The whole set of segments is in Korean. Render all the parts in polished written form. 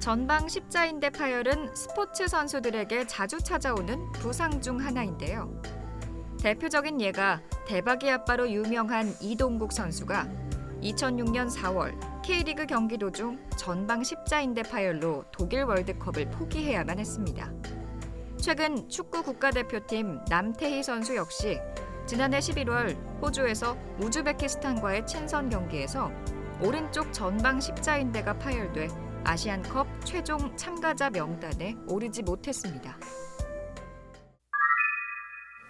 전방 십자인대 파열은 스포츠 선수들에게 자주 찾아오는 부상 중 하나인데요. 대표적인 예가 대박이 아빠로 유명한 이동국 선수가 2006년 4월 K리그 경기 도중 전방 십자인대 파열로 독일 월드컵을 포기해야만 했습니다. 최근 축구 국가대표팀 남태희 선수 역시 지난해 11월 호주에서 우즈베키스탄과의 친선 경기에서 오른쪽 전방 십자인대가 파열돼 아시안컵 최종 참가자 명단에 오르지 못했습니다.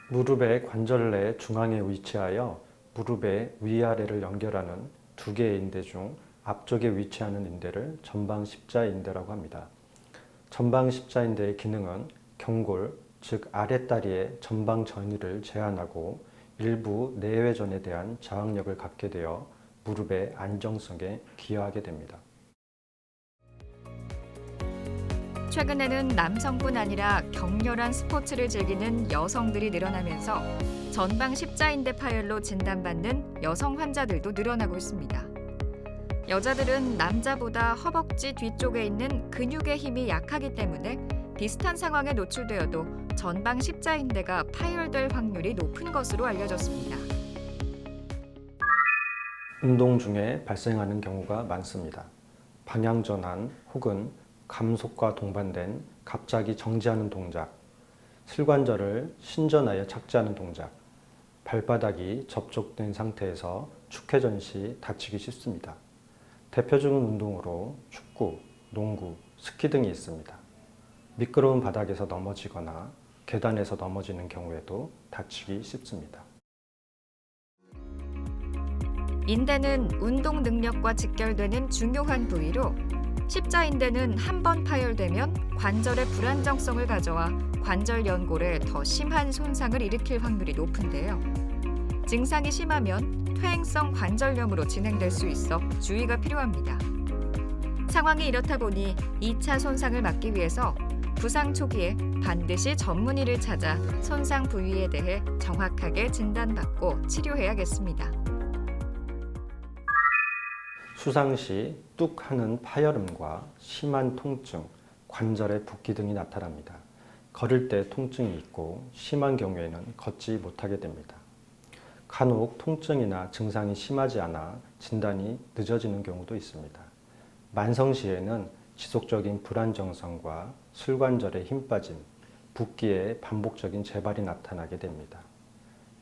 무릎의 관절내 중앙에 위치하여 무릎의 위아래를 연결하는 두 개의 인대 중 앞쪽에 위치하는 인대를 전방 십자인대라고 합니다. 전방 십자인대의 기능은 경골, 즉 아랫다리의 전방 전이를 제한하고 일부 내외전에 대한 저항력을 갖게 되어 무릎의 안정성에 기여하게 됩니다. 최근에는 남성뿐 아니라 격렬한 스포츠를 즐기는 여성들이 늘어나면서 전방 십자인대 파열로 진단받는 여성 환자들도 늘어나고 있습니다. 여자들은 남자보다 허벅지 뒤쪽에 있는 근육의 힘이 약하기 때문에 비슷한 상황에 노출되어도 전방 십자인대가 파열될 확률이 높은 것으로 알려졌습니다. 운동 중에 발생하는 경우가 많습니다. 방향 전환 혹은 감속과 동반된 갑자기 정지하는 동작, 슬관절을 신전하여 착지하는 동작, 발바닥이 접촉된 상태에서 축회전 시 다치기 쉽습니다. 대표적인 운동으로 축구, 농구, 스키 등이 있습니다. 미끄러운 바닥에서 넘어지거나 계단에서 넘어지는 경우에도 다치기 쉽습니다. 인대는 운동 능력과 직결되는 중요한 부위로 십자인대는 한 번 파열되면 관절의 불안정성을 가져와 관절 연골에 더 심한 손상을 일으킬 확률이 높은데요. 증상이 심하면 퇴행성 관절염으로 진행될 수 있어 주의가 필요합니다. 상황이 이렇다 보니 2차 손상을 막기 위해서 부상 초기에 반드시 전문의를 찾아 손상 부위에 대해 정확하게 진단받고 치료해야겠습니다. 수상 시 뚝 하는 파열음과 심한 통증, 관절의 붓기 등이 나타납니다. 걸을 때 통증이 있고 심한 경우에는 걷지 못하게 됩니다. 간혹 통증이나 증상이 심하지 않아 진단이 늦어지는 경우도 있습니다. 만성 시에는 지속적인 불안정성과 슬관절의 힘 빠짐, 붓기의 반복적인 재발이 나타나게 됩니다.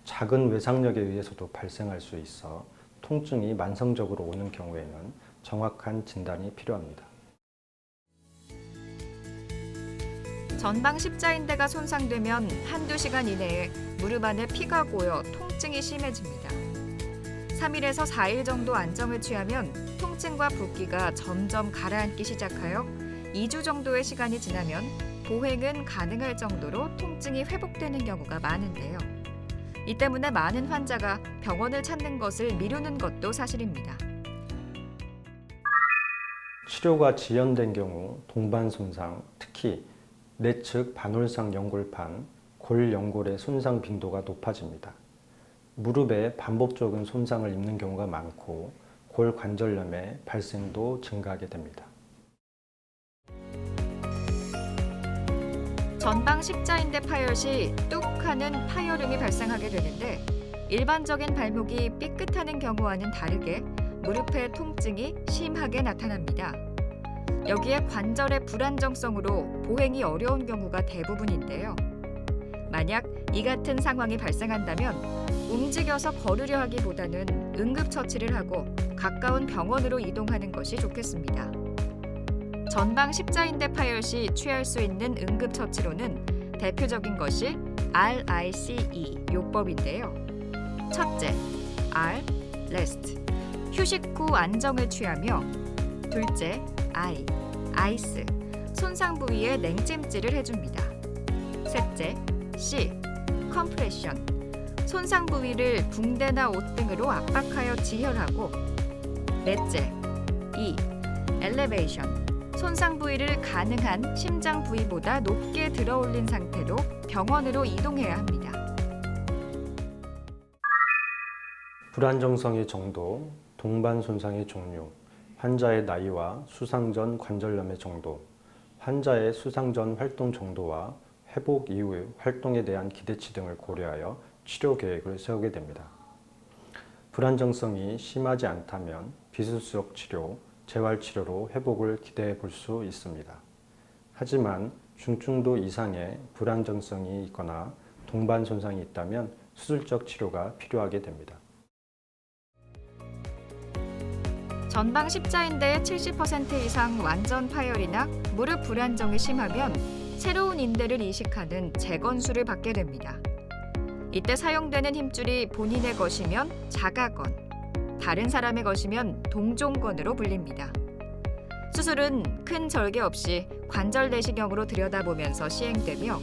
작은 외상력에 의해서도 발생할 수 있어 통증이 만성적으로 오는 경우에는 정확한 진단이 필요합니다. 전방 십자인대가 손상되면 한두 시간 이내에 무릎 안에 피가 고여 통증이 심해집니다. 3일에서 4일 정도 안정을 취하면 통증과 붓기가 점점 가라앉기 시작하여 2주 정도의 시간이 지나면 보행은 가능할 정도로 통증이 회복되는 경우가 많은데요. 이 때문에 많은 환자가 병원을 찾는 것을 미루는 것도 사실입니다. 치료가 지연된 경우 동반 손상, 특히 내측 반월상 연골판, 골 연골의 손상 빈도가 높아집니다. 무릎에 반복적인 손상을 입는 경우가 많고 골 관절염의 발생도 증가하게 됩니다. 전방 십자인대 파열 시 뚝 하는 파열음이 발생하게 되는데 일반적인 발목이 삐끗하는 경우와는 다르게 무릎의 통증이 심하게 나타납니다. 여기에 관절의 불안정성으로 보행이 어려운 경우가 대부분인데요. 만약 이 같은 상황이 발생한다면 움직여서 걸으려 하기보다는 응급처치를 하고 가까운 병원으로 이동하는 것이 좋겠습니다. 전방 십자인대 파열 시 취할 수 있는 응급처치로는 대표적인 것이 RICE 요법인데요. 첫째, R, Rest, 휴식 후 안정을 취하며 둘째, I, Ice, 손상 부위에 냉찜질을 해줍니다. 셋째, C, Compression, 손상 부위를 붕대나 옷 등으로 압박하여 지혈하고 넷째, E, Elevation, 손상 부위를 가능한 심장 부위보다 높게 들어올린 상태로 병원으로 이동해야 합니다. 불안정성의 정도, 동반 손상의 종류, 환자의 나이와 수상 전 관절염의 정도, 환자의 수상 전 활동 정도와 회복 이후의 활동에 대한 기대치 등을 고려하여 치료 계획을 세우게 됩니다. 불안정성이 심하지 않다면 비수술적 치료, 재활치료로 회복을 기대해 볼 수 있습니다. 하지만 중증도 이상의 불안정성이 있거나 동반 손상이 있다면 수술적 치료가 필요하게 됩니다. 전방 십자인대의 70% 이상 완전 파열이나 무릎 불안정이 심하면 새로운 인대를 이식하는 재건수를 받게 됩니다. 이때 사용되는 힘줄이 본인의 것이면 자가건, 다른 사람의 것이면 동종건으로 불립니다. 수술은 큰 절개 없이 관절 내시경으로 들여다보면서 시행되며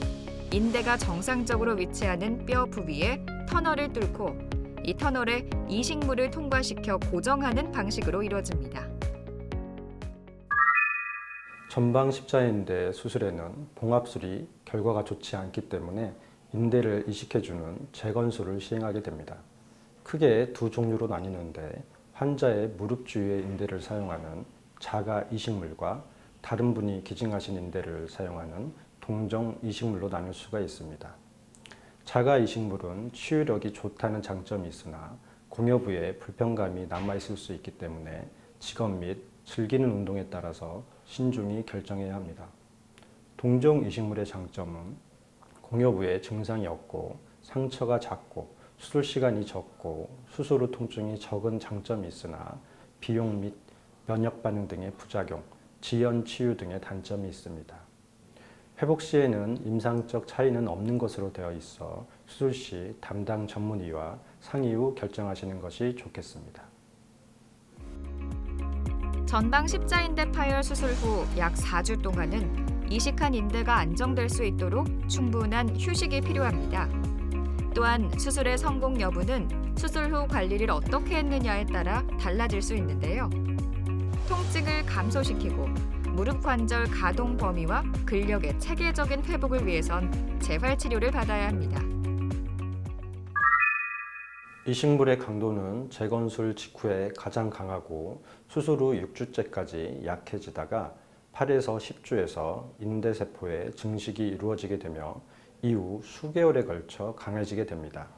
인대가 정상적으로 위치하는 뼈 부위에 터널을 뚫고 이 터널에 이식물을 통과시켜 고정하는 방식으로 이루어집니다. 전방 십자인대 수술에는 봉합술이 결과가 좋지 않기 때문에 인대를 이식해주는 재건술을 시행하게 됩니다. 크게 두 종류로 나뉘는데 환자의 무릎 주위의 인대를 사용하는 자가 이식물과 다른 분이 기증하신 인대를 사용하는 동정 이식물로 나눌 수가 있습니다. 자가 이식물은 치유력이 좋다는 장점이 있으나 공여부에 불편감이 남아있을 수 있기 때문에 직업 및 즐기는 운동에 따라서 신중히 결정해야 합니다. 동정 이식물의 장점은 공여부에 증상이 없고 상처가 작고 수술 시간이 적고 수술 후 통증이 적은 장점이 있으나 비용 및 면역 반응 등의 부작용, 지연 치유 등의 단점이 있습니다. 회복 시에는 임상적 차이는 없는 것으로 되어 있어 수술 시 담당 전문의와 상의 후 결정하시는 것이 좋겠습니다. 전방 십자인대 파열 수술 후 약 4주 동안은 이식한 인대가 안정될 수 있도록 충분한 휴식이 필요합니다. 또한 수술의 성공 여부는 수술 후 관리를 어떻게 했느냐에 따라 달라질 수 있는데요. 통증을 감소시키고 무릎 관절 가동 범위와 근력의 체계적인 회복을 위해선 재활 치료를 받아야 합니다. 이식물의 강도는 재건술 직후에 가장 강하고 수술 후 6주째까지 약해지다가 8에서 10주에서 인대세포의 증식이 이루어지게 되며 이후 수개월에 걸쳐 강해지게 됩니다.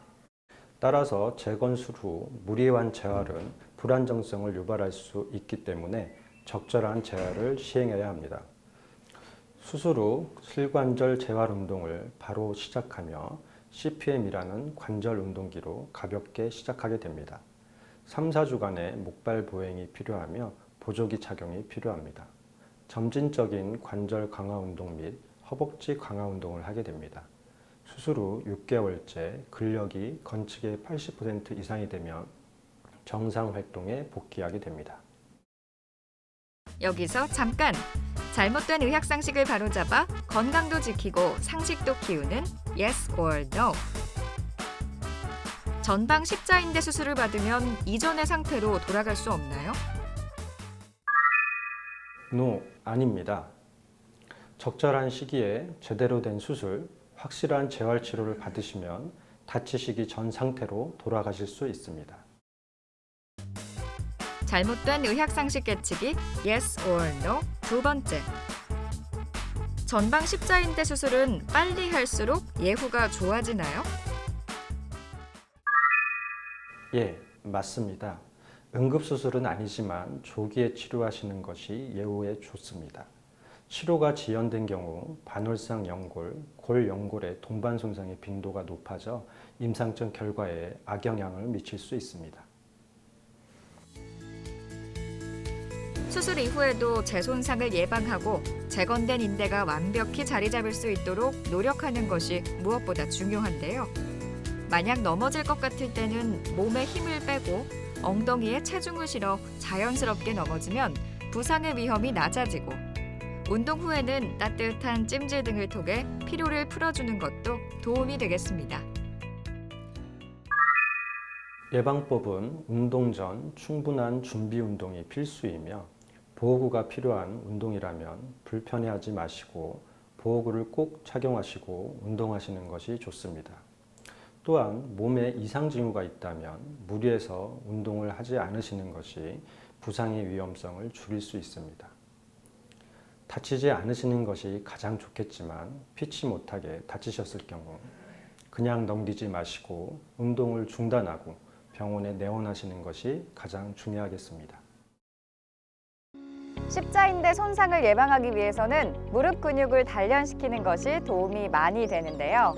따라서 재건술 후 무리한 재활은 불안정성을 유발할 수 있기 때문에 적절한 재활을 시행해야 합니다. 수술 후 실관절 재활 운동을 바로 시작하며 CPM이라는 관절 운동기로 가볍게 시작하게 됩니다. 3, 4주간의 목발 보행이 필요하며 보조기 착용이 필요합니다. 점진적인 관절 강화 운동 및 허벅지 강화 운동을 하게 됩니다. 수술 후 6개월째 근력이 건축의 80% 이상이 되면 정상 활동에 복귀하게 됩니다. 여기서 잠깐! 잘못된 의학 상식을 바로잡아 건강도 지키고 상식도 키우는 Yes or No. 전방 십자인대 수술을 받으면 이전의 상태로 돌아갈 수 없나요? No, 아닙니다. 적절한 시기에 제대로 된 수술, 확실한 재활 치료를 받으시면 다치시기 전 상태로 돌아가실 수 있습니다. 잘못된 의학 상식 깨치기 Yes or No 두 번째. 전방 십자인대 수술은 빨리 할수록 예후가 좋아지나요? 예, 맞습니다. 응급수술은 아니지만 조기에 치료하시는 것이 예후에 좋습니다. 치료가 지연된 경우 반월상 연골, 골연골의 동반 손상의 빈도가 높아져 임상적 결과에 악영향을 미칠 수 있습니다. 수술 이후에도 재손상을 예방하고 재건된 인대가 완벽히 자리 잡을 수 있도록 노력하는 것이 무엇보다 중요한데요. 만약 넘어질 것 같을 때는 몸에 힘을 빼고 엉덩이에 체중을 실어 자연스럽게 넘어지면 부상의 위험이 낮아지고 운동 후에는 따뜻한 찜질 등을 통해 피로를 풀어주는 것도 도움이 되겠습니다. 예방법은 운동 전 충분한 준비 운동이 필수이며 보호구가 필요한 운동이라면 불편해하지 마시고 보호구를 꼭 착용하시고 운동하시는 것이 좋습니다. 또한 몸에 이상 징후가 있다면 무리해서 운동을 하지 않으시는 것이 부상의 위험성을 줄일 수 있습니다. 다치지 않으시는 것이 가장 좋겠지만 피치 못하게 다치셨을 경우 그냥 넘기지 마시고 운동을 중단하고 병원에 내원하시는 것이 가장 중요하겠습니다. 십자인대 손상을 예방하기 위해서는 무릎 근육을 단련시키는 것이 도움이 많이 되는데요.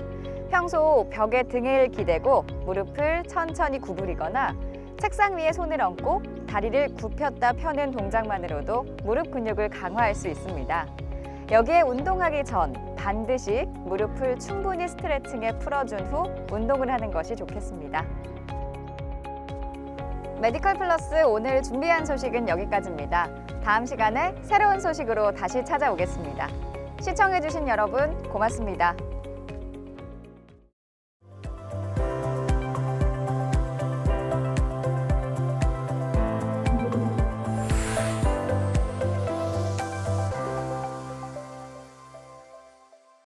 평소 벽에 등을 기대고 무릎을 천천히 구부리거나 책상 위에 손을 얹고 다리를 굽혔다 펴는 동작만으로도 무릎 근육을 강화할 수 있습니다. 여기에 운동하기 전 반드시 무릎을 충분히 스트레칭해 풀어준 후 운동을 하는 것이 좋겠습니다. 메디컬 플러스 오늘 준비한 소식은 여기까지입니다. 다음 시간에 새로운 소식으로 다시 찾아오겠습니다. 시청해주신 여러분 고맙습니다.